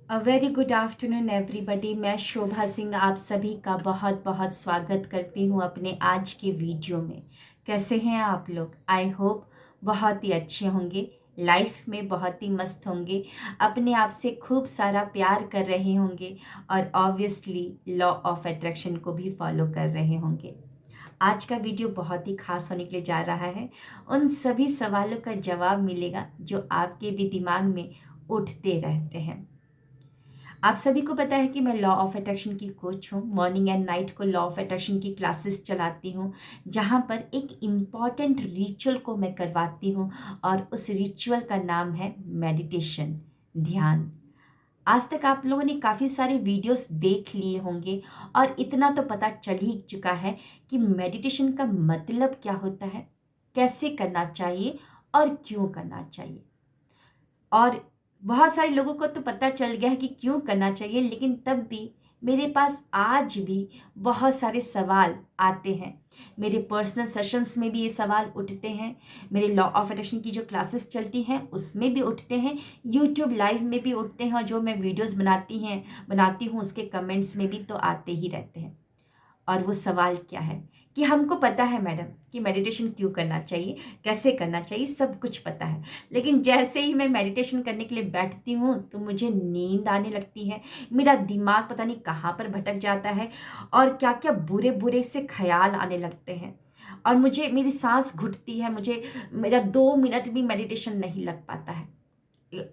A very good afternoon everybody. मैं शोभा सिंह आप सभी का बहुत बहुत स्वागत करती हूँ अपने आज के वीडियो में। कैसे हैं आप लोग? आई होप बहुत ही अच्छे होंगे, लाइफ में बहुत ही मस्त होंगे, अपने आप से खूब सारा प्यार कर रहे होंगे और ऑब्वियसली लॉ ऑफ अट्रैक्शन को भी फॉलो कर रहे होंगे। आज का वीडियो बहुत ही खास होने के लिए जा रहा है। उन सभी सवालों का जवाब मिलेगा जो आपके भी दिमाग में उठते रहते हैं। आप सभी को पता है कि मैं लॉ ऑफ अट्रैक्शन की कोच हूँ। मॉर्निंग एंड नाइट को लॉ ऑफ अट्रैक्शन की क्लासेस चलाती हूँ, जहाँ पर एक इम्पॉर्टेंट रिचुअल को मैं करवाती हूँ और उस रिचुअल का नाम है मेडिटेशन, ध्यान। आज तक आप लोगों ने काफ़ी सारे वीडियोस देख लिए होंगे और इतना तो पता चल ही चुका है कि मेडिटेशन का मतलब क्या होता है, कैसे करना चाहिए और क्यों करना चाहिए। और बहुत सारे लोगों को तो पता चल गया है कि क्यों करना चाहिए, लेकिन तब भी मेरे पास आज भी बहुत सारे सवाल आते हैं। मेरे पर्सनल सेशंस में भी ये सवाल उठते हैं, मेरे लॉ ऑफ अट्रैक्शन की जो क्लासेस चलती हैं उसमें भी उठते हैं, यूट्यूब लाइव में भी उठते हैं और जो मैं वीडियोस बनाती हूँ उसके कमेंट्स में भी तो आते ही रहते हैं। और वो सवाल क्या है कि हमको पता है मैडम कि मेडिटेशन क्यों करना चाहिए, कैसे करना चाहिए, सब कुछ पता है, लेकिन जैसे ही मैं मेडिटेशन करने के लिए बैठती हूँ तो मुझे नींद आने लगती है, मेरा दिमाग पता नहीं कहाँ पर भटक जाता है और क्या क्या बुरे बुरे से ख्याल आने लगते हैं और मुझे मेरी सांस घुटती है, मुझे मेरा 2 मिनट भी मेडिटेशन नहीं लग पाता है,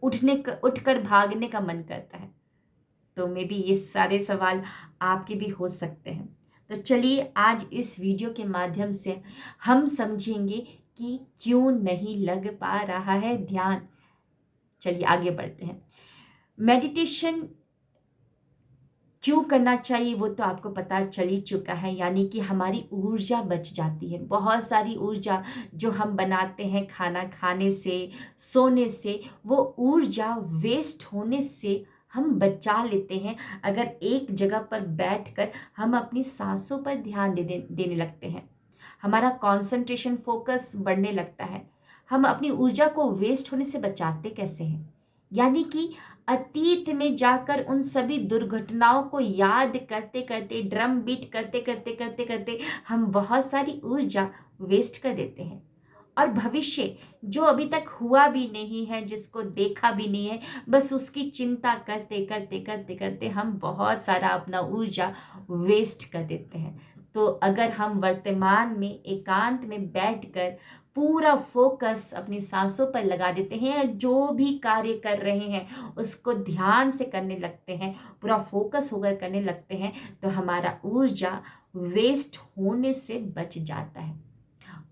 उठकर भागने का मन करता है। तो मे बी ये सारे सवाल आपके भी हो सकते हैं। तो चलिए आज इस वीडियो के माध्यम से हम समझेंगे कि क्यों नहीं लग पा रहा है ध्यान। चलिए आगे बढ़ते हैं। मेडिटेशन क्यों करना चाहिए वो तो आपको पता चल ही चुका है, यानी कि हमारी ऊर्जा बच जाती है। बहुत सारी ऊर्जा जो हम बनाते हैं खाना खाने से, सोने से, वो ऊर्जा वेस्ट होने से हम बचा लेते हैं अगर एक जगह पर बैठकर हम अपनी सांसों पर ध्यान देने लगते हैं। हमारा कंसंट्रेशन फोकस बढ़ने लगता है। हम अपनी ऊर्जा को वेस्ट होने से बचाते कैसे हैं? यानी कि अतीत में जाकर उन सभी दुर्घटनाओं को याद करते करते, ड्रम बीट करते करते करते करते हम बहुत सारी ऊर्जा वेस्ट कर देते हैं। और भविष्य जो अभी तक हुआ भी नहीं है, जिसको देखा भी नहीं है, बस उसकी चिंता करते करते करते करते हम बहुत सारा अपना ऊर्जा वेस्ट कर देते हैं। तो अगर हम वर्तमान में एकांत में बैठकर पूरा फोकस अपनी सांसों पर लगा देते हैं, जो भी कार्य कर रहे हैं उसको ध्यान से करने लगते हैं, पूरा फोकस होकर करने लगते हैं, तो हमारा ऊर्जा वेस्ट होने से बच जाता है।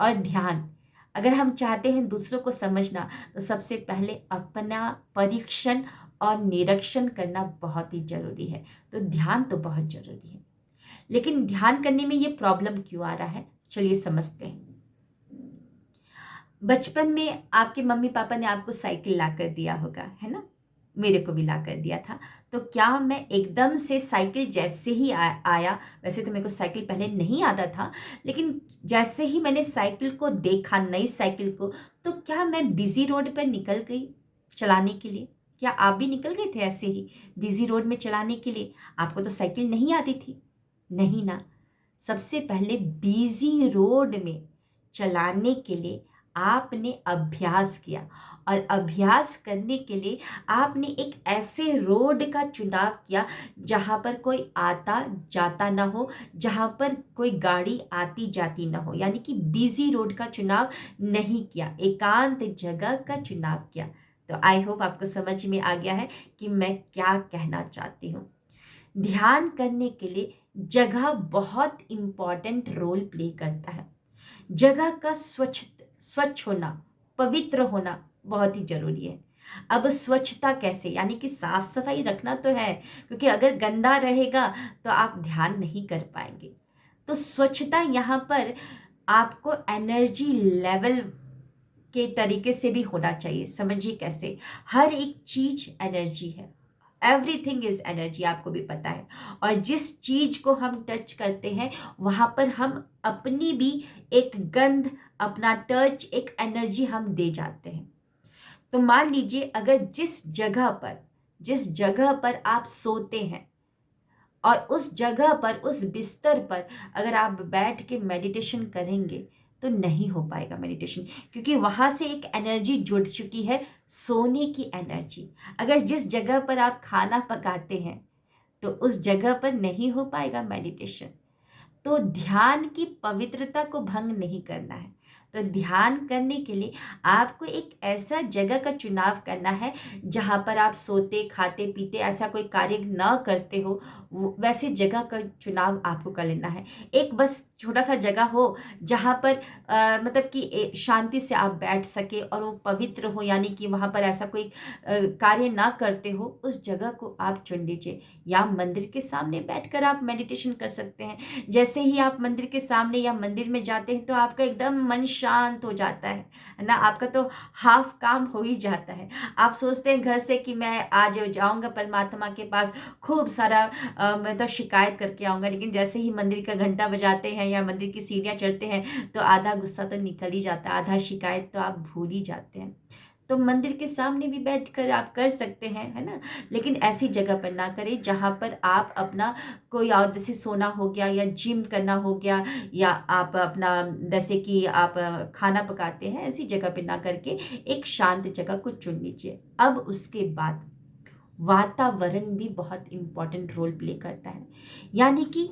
और ध्यान, अगर हम चाहते हैं दूसरों को समझना, तो सबसे पहले अपना परीक्षण और निरीक्षण करना बहुत ही जरूरी है। तो ध्यान तो बहुत जरूरी है, लेकिन ध्यान करने में ये प्रॉब्लम क्यों आ रहा है, चलिए समझते हैं। बचपन में आपके मम्मी पापा ने आपको साइकिल ला कर दिया होगा, है ना? मेरे को भी ला कर दिया था। तो क्या मैं एकदम से साइकिल जैसे ही आया, वैसे तो मेरे को साइकिल पहले नहीं आता था, लेकिन जैसे ही मैंने साइकिल को देखा, नई साइकिल को, तो क्या मैं बिजी रोड पर निकल गई चलाने के लिए? क्या आप भी निकल गए थे ऐसे ही बिजी रोड में चलाने के लिए? आपको तो साइकिल नहीं आती थी, नहीं ना? सबसे पहले बिजी रोड में चलाने के लिए आपने अभ्यास किया, और अभ्यास करने के लिए आपने एक ऐसे रोड का चुनाव किया जहाँ पर कोई आता जाता ना हो, जहाँ पर कोई गाड़ी आती जाती ना हो, यानी कि बिजी रोड का चुनाव नहीं किया, एकांत जगह का चुनाव किया। तो आई होप आपको समझ में आ गया है कि मैं क्या कहना चाहती हूँ। ध्यान करने के लिए जगह बहुत इम्पॉर्टेंट रोल प्ले करता है। जगह का स्वच्छ होना, पवित्र होना बहुत ही जरूरी है। अब स्वच्छता कैसे, यानी कि साफ सफाई रखना तो है, क्योंकि अगर गंदा रहेगा तो आप ध्यान नहीं कर पाएंगे। तो स्वच्छता यहाँ पर आपको एनर्जी लेवल के तरीके से भी होना चाहिए। समझिए कैसे, हर एक चीज एनर्जी है, एवरीथिंग इज एनर्जी, आपको भी पता है। और जिस चीज को हम टच करते हैं वहां पर हम अपनी भी एक गंध, अपना टच, एक एनर्जी हम दे जाते हैं। तो मान लीजिए अगर जिस जगह पर जिस जगह पर आप सोते हैं और उस जगह पर, उस बिस्तर पर अगर आप बैठ के मेडिटेशन करेंगे तो नहीं हो पाएगा मेडिटेशन, क्योंकि वहाँ से एक एनर्जी जुड़ चुकी है, सोने की एनर्जी। अगर जिस जगह पर आप खाना पकाते हैं तो उस जगह पर नहीं हो पाएगा मेडिटेशन। तो ध्यान की पवित्रता को भंग नहीं करना है। तो ध्यान करने के लिए आपको एक ऐसा जगह का चुनाव करना है जहाँ पर आप सोते खाते पीते ऐसा कोई कार्य न करते हो, वैसे जगह का चुनाव आपको कर लेना है। एक बस छोटा सा जगह हो जहाँ पर मतलब कि शांति से आप बैठ सके और वो पवित्र हो, यानी कि वहाँ पर ऐसा कोई कार्य ना करते हो, उस जगह को आप चुन लीजिए। या मंदिर के सामने बैठकर आप मेडिटेशन कर सकते हैं। जैसे ही आप मंदिर के सामने या मंदिर में जाते हैं तो आपका एकदम मन शांत हो जाता है ना। आपका तो हाफ काम हो ही जाता है। आप सोचते हैं घर से कि मैं आज जाऊंगा परमात्मा के पास, खूब सारा मैं तो शिकायत करके आऊंगा, लेकिन जैसे ही मंदिर का घंटा बजाते हैं या मंदिर की सीढ़ियाँ चढ़ते हैं तो आधा गुस्सा तो निकल ही जाता है, आधा शिकायत तो आप भूल ही जाते हैं। तो मंदिर के सामने भी बैठकर आप कर सकते हैं, है ना। लेकिन ऐसी जगह पर ना करें जहाँ पर आप अपना कोई और, जैसे सोना हो गया या जिम करना हो गया, या आप अपना जैसे कि आप खाना पकाते हैं, ऐसी जगह पर ना करके एक शांत जगह को चुन लीजिए। अब उसके बाद वातावरण भी बहुत इम्पोर्टेंट रोल प्ले करता है। यानी कि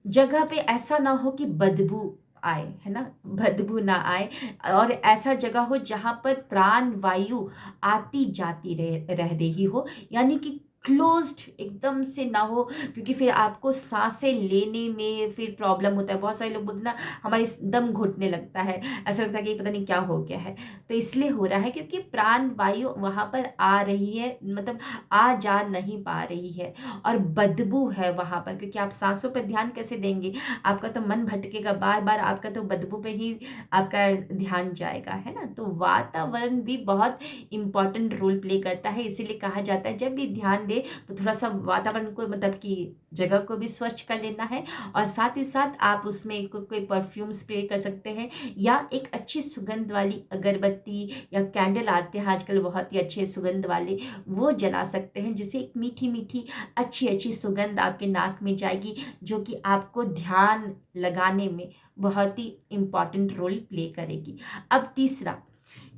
जगह पे ऐसा ना हो कि बदबू आए, है ना, बदबू ना आए। और ऐसा जगह हो जहाँ पर प्राण वायु आती जाती रह रही हो, यानी कि क्लोज्ड एकदम से ना हो, क्योंकि फिर आपको सांसें लेने में फिर प्रॉब्लम होता है। बहुत सारे लोग बोलते ना हमारी दम घुटने लगता है, ऐसा लगता है कि पता नहीं क्या हो गया है। तो इसलिए हो रहा है क्योंकि प्राण वायु वहाँ पर आ रही है, मतलब आ जा नहीं पा रही है, और बदबू है वहाँ पर। क्योंकि आप सांसों पर ध्यान कैसे देंगे, आपका तो मन भटकेगा बार बार, आपका तो बदबू पे ही आपका ध्यान जाएगा, है ना। तो वातावरण भी बहुत इम्पॉर्टेंट रोल प्ले करता है। इसीलिए कहा जाता है जब भी ध्यान दे तो थोड़ा सा वातावरण को, मतलब कि जगह को भी स्वच्छ कर लेना है, और साथ ही साथ आप उसमें कोई परफ्यूम स्प्रे कर सकते हैं, या एक अच्छी सुगंध वाली अगरबत्ती या कैंडल आते हैं आजकल बहुत ही अच्छे सुगंध वाले, वो जला सकते हैं, जिससे एक मीठी मीठी अच्छी अच्छी सुगंध आपके नाक में जाएगी, जो कि आपको ध्यान लगाने में बहुत ही इम्पॉर्टेंट रोल प्ले करेगी। अब तीसरा,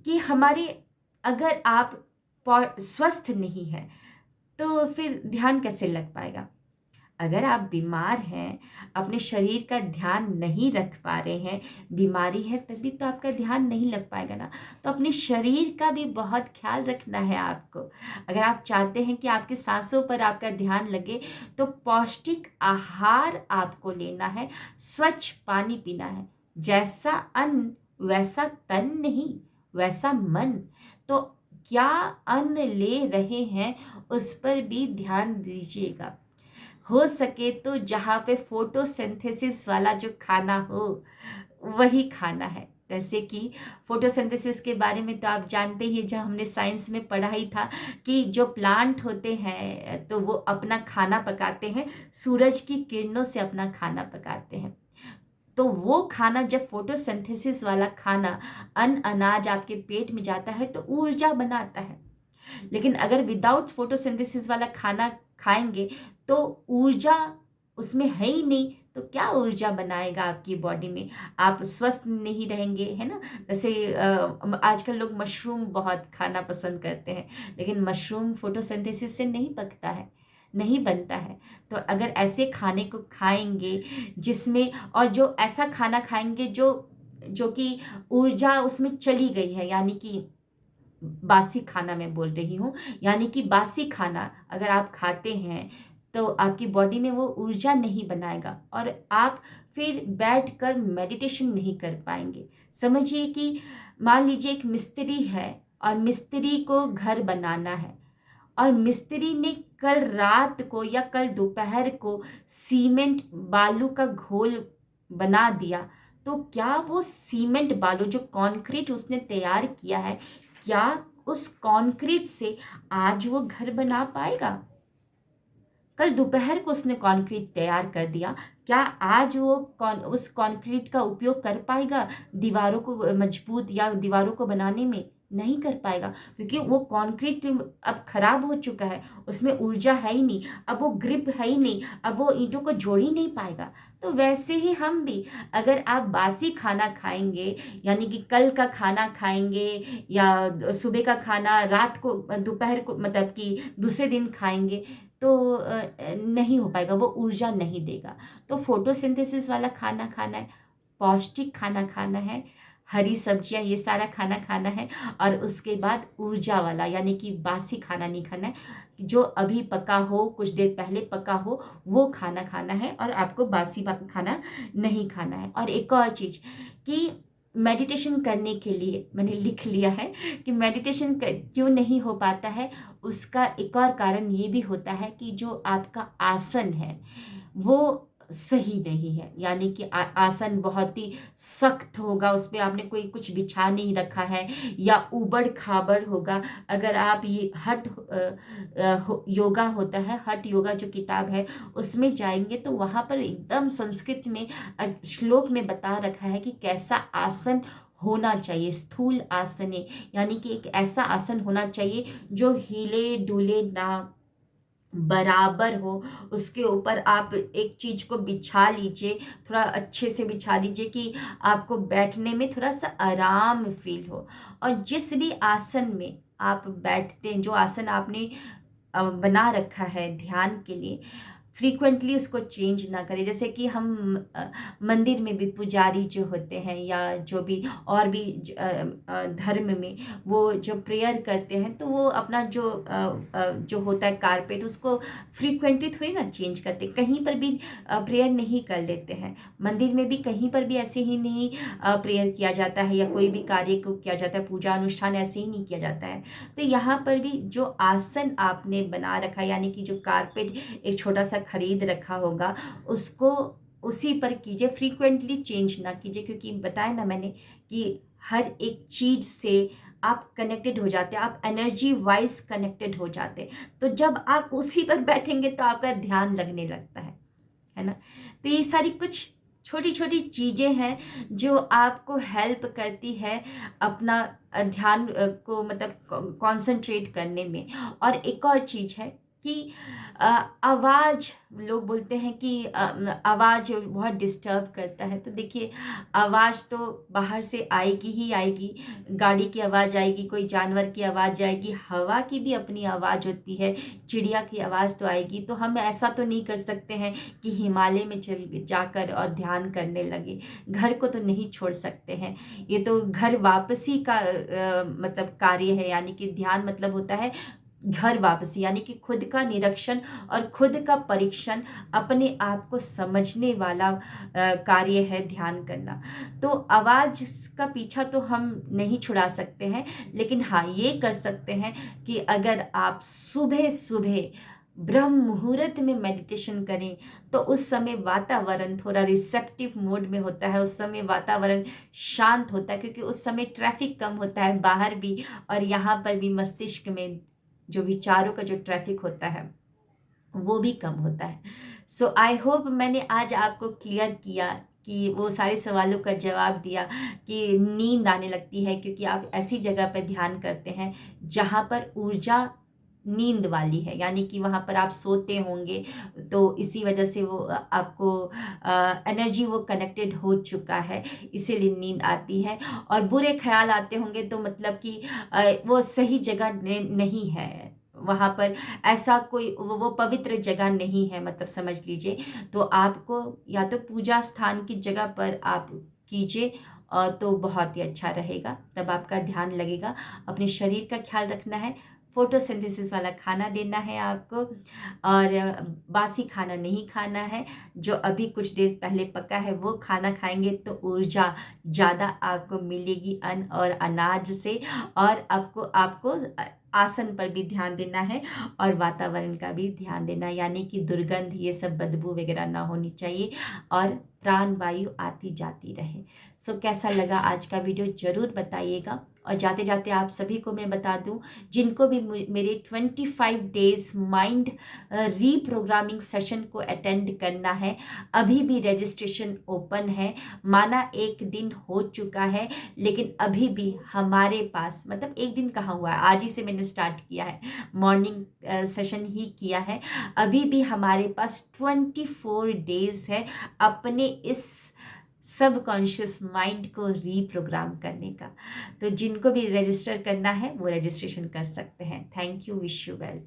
कि हमारे, अगर आप स्वस्थ नहीं है तो फिर ध्यान कैसे लग पाएगा। अगर आप बीमार हैं, अपने शरीर का ध्यान नहीं रख पा रहे हैं, बीमारी है तभी तो आपका ध्यान नहीं लग पाएगा ना। तो अपने शरीर का भी बहुत ख्याल रखना है आपको। अगर आप चाहते हैं कि आपके सांसों पर आपका ध्यान लगे तो पौष्टिक आहार आपको लेना है, स्वच्छ पानी पीना है। जैसा अन्न वैसा तन नहीं, वैसा मन। तो क्या अन्न ले रहे हैं उस पर भी ध्यान दीजिएगा। हो सके तो जहाँ पे फोटोसिंथेसिस वाला जो खाना हो वही खाना है। जैसे कि फोटोसिंथेसिस के बारे में तो आप जानते ही, जब हमने साइंस में पढ़ा ही था कि जो प्लांट होते हैं तो वो अपना खाना पकाते हैं, सूरज की किरणों से अपना खाना पकाते हैं। तो वो खाना, जब फोटोसिंथेसिस वाला खाना, अन्न अनाज आपके पेट में जाता है तो ऊर्जा बनाता है। लेकिन अगर विदाउट फोटोसिंथेसिस वाला खाना खाएंगे तो ऊर्जा उसमें है ही नहीं, तो क्या ऊर्जा बनाएगा आपकी बॉडी में, आप स्वस्थ नहीं रहेंगे, है ना। जैसे आजकल लोग मशरूम बहुत खाना पसंद करते हैं, लेकिन मशरूम फोटोसिंथेसिस से नहीं पकता है, नहीं बनता है। तो अगर ऐसे खाने को खाएंगे जिसमें, और जो ऐसा खाना खाएंगे जो जो कि ऊर्जा उसमें चली गई है, यानी कि बासी खाना मैं बोल रही हूँ, यानी कि बासी खाना अगर आप खाते हैं तो आपकी बॉडी में वो ऊर्जा नहीं बनाएगा, और आप फिर बैठकर मेडिटेशन नहीं कर पाएंगे। समझिए कि मान लीजिए एक मिस्त्री है, और मिस्त्री को घर बनाना है, और मिस्त्री ने कल रात को या कल दोपहर को सीमेंट बालू का घोल बना दिया, तो क्या वो सीमेंट बालू जो कंक्रीट उसने तैयार किया है, क्या उस कंक्रीट से आज वो घर बना पाएगा। कल दोपहर को उसने कंक्रीट तैयार कर दिया, क्या आज वो उस कंक्रीट का उपयोग कर पाएगा दीवारों को मजबूत या दीवारों को बनाने में। नहीं कर पाएगा, क्योंकि वो कंक्रीट अब खराब हो चुका है, उसमें ऊर्जा है ही नहीं, अब वो ग्रिप है ही नहीं, अब वो ईंटों को जोड़ ही नहीं पाएगा। तो वैसे ही हम भी, अगर आप बासी खाना खाएंगे, यानी कि कल का खाना खाएंगे या सुबह का खाना रात को दोपहर को मतलब कि दूसरे दिन खाएंगे, तो नहीं हो पाएगा, वो ऊर्जा नहीं देगा। तो फोटोसिंथेसिस वाला खाना खाना है, पौष्टिक खाना खाना है, हरी सब्जियां ये सारा खाना खाना है, और उसके बाद ऊर्जा वाला यानी कि बासी खाना नहीं खाना है, जो अभी पका हो, कुछ देर पहले पका हो, वो खाना खाना है, और आपको बासी खाना नहीं खाना है। और एक और चीज़ कि मेडिटेशन करने के लिए मैंने लिख लिया है कि मेडिटेशन क्यों नहीं हो पाता है, उसका एक और कारण ये भी होता है कि जो आपका आसन है वो सही नहीं है, यानी कि आसन बहुत ही सख्त होगा, उस पे आपने कोई कुछ बिछा नहीं रखा है, या ऊबड़ खाबड़ होगा। अगर आप ये योगा होता है, हठ योगा जो किताब है उसमें जाएंगे, तो वहाँ पर एकदम संस्कृत में श्लोक में बता रखा है कि कैसा आसन होना चाहिए, स्थूल आसने, यानी कि एक ऐसा आसन होना चाहिए जो हिले डुले ना, बराबर हो। उसके ऊपर आप एक चीज को बिछा लीजिए, थोड़ा अच्छे से बिछा लीजिए कि आपको बैठने में थोड़ा सा आराम फील हो। और जिस भी आसन में आप बैठते हैं, जो आसन आपने बना रखा है ध्यान के लिए, फ्रीक्वेंटली उसको चेंज ना करें। जैसे कि हम मंदिर में भी पुजारी जो होते हैं, या जो भी और भी धर्म में वो जो प्रेयर करते हैं, तो वो अपना जो होता है कारपेट, उसको फ्रीक्वेंटली थोड़ी ना चेंज करते, कहीं पर भी प्रेयर नहीं कर लेते हैं। मंदिर में भी कहीं पर भी ऐसे ही नहीं प्रेयर किया जाता है, या कोई भी कार्य को किया जाता है, पूजा अनुष्ठान ऐसे ही नहीं किया जाता है। तो यहाँ पर भी जो आसन आपने बना रखा है, यानी कि जो कारपेट एक छोटा सा खरीद रखा होगा, उसको उसी पर कीजिए, फ्रीक्वेंटली चेंज ना कीजिए, क्योंकि बताया ना मैंने कि हर एक चीज से आप कनेक्टेड हो जाते हैं, आप एनर्जी वाइज कनेक्टेड हो जाते हैं। तो जब आप उसी पर बैठेंगे तो आपका ध्यान लगने लगता है ना। तो ये सारी कुछ छोटी छोटी चीज़ें हैं जो आपको हेल्प करती है अपना ध्यान को मतलब कंसंट्रेट करने में। और एक और चीज़ है कि आवाज़, लोग बोलते हैं कि आवाज़ बहुत डिस्टर्ब करता है। तो देखिए, आवाज़ तो बाहर से आएगी ही आएगी, गाड़ी की आवाज़ आएगी, कोई जानवर की आवाज़ आएगी, हवा की भी अपनी आवाज़ होती है, चिड़िया की आवाज़ तो आएगी। तो हम ऐसा तो नहीं कर सकते हैं कि हिमालय में चल जाकर और ध्यान करने लगे, घर को तो नहीं छोड़ सकते हैं। ये तो घर वापसी का मतलब कार्य है, यानी कि ध्यान मतलब होता है घर वापसी, यानी कि खुद का निरीक्षण और खुद का परीक्षण, अपने आप को समझने वाला कार्य है ध्यान करना। तो आवाज़ का पीछा तो हम नहीं छुड़ा सकते हैं, लेकिन हाँ ये कर सकते हैं कि अगर आप सुबह सुबह ब्रह्म मुहूर्त में मेडिटेशन करें, तो उस समय वातावरण थोड़ा रिसेप्टिव मोड में होता है, उस समय वातावरण शांत होता है, क्योंकि उस समय ट्रैफिक कम होता है बाहर भी, और यहाँ पर भी मस्तिष्क में जो विचारों का जो ट्रैफिक होता है वो भी कम होता है। सो आई होप मैंने आज आपको क्लियर किया, कि वो सारे सवालों का जवाब दिया कि नींद आने लगती है क्योंकि आप ऐसी जगह पर ध्यान करते हैं जहाँ पर ऊर्जा नींद वाली है, यानी कि वहाँ पर आप सोते होंगे, तो इसी वजह से वो आपको एनर्जी वो कनेक्टेड हो चुका है, इसीलिए नींद आती है। और बुरे ख्याल आते होंगे तो मतलब कि वो सही जगह नहीं है, वहाँ पर ऐसा कोई वो पवित्र जगह नहीं है, मतलब समझ लीजिए। तो आपको या तो पूजा स्थान की जगह पर आप कीजिए, तो बहुत ही अच्छा रहेगा, तब आपका ध्यान लगेगा। अपने शरीर का ख्याल रखना है, फोटोसिंथेसिस वाला खाना देना है आपको, और बासी खाना नहीं खाना है, जो अभी कुछ देर पहले पका है वो खाना खाएंगे तो ऊर्जा ज़्यादा आपको मिलेगी अन्न और अनाज से। और आपको आपको आसन पर भी ध्यान देना है, और वातावरण का भी ध्यान देना है, यानी कि दुर्गंध, ये सब बदबू वगैरह ना होनी चाहिए, और प्राण वायु आती जाती रहे। सो कैसा लगा आज का वीडियो ज़रूर बताइएगा। और जाते जाते आप सभी को मैं बता दूं, जिनको भी मेरे 25 डेज माइंड रीप्रोग्रामिंग सेशन को अटेंड करना है, अभी भी रजिस्ट्रेशन ओपन है। माना एक दिन हो चुका है, लेकिन अभी भी हमारे पास, मतलब एक दिन कहाँ हुआ है, आज ही से मैंने स्टार्ट किया है, मॉर्निंग सेशन ही किया है। अभी भी हमारे पास 24 डेज है अपने इस सबकॉन्शियस माइंड को रीप्रोग्राम करने का। तो जिनको भी रजिस्टर करना है वो रजिस्ट्रेशन कर सकते हैं। Thank you, wish you well.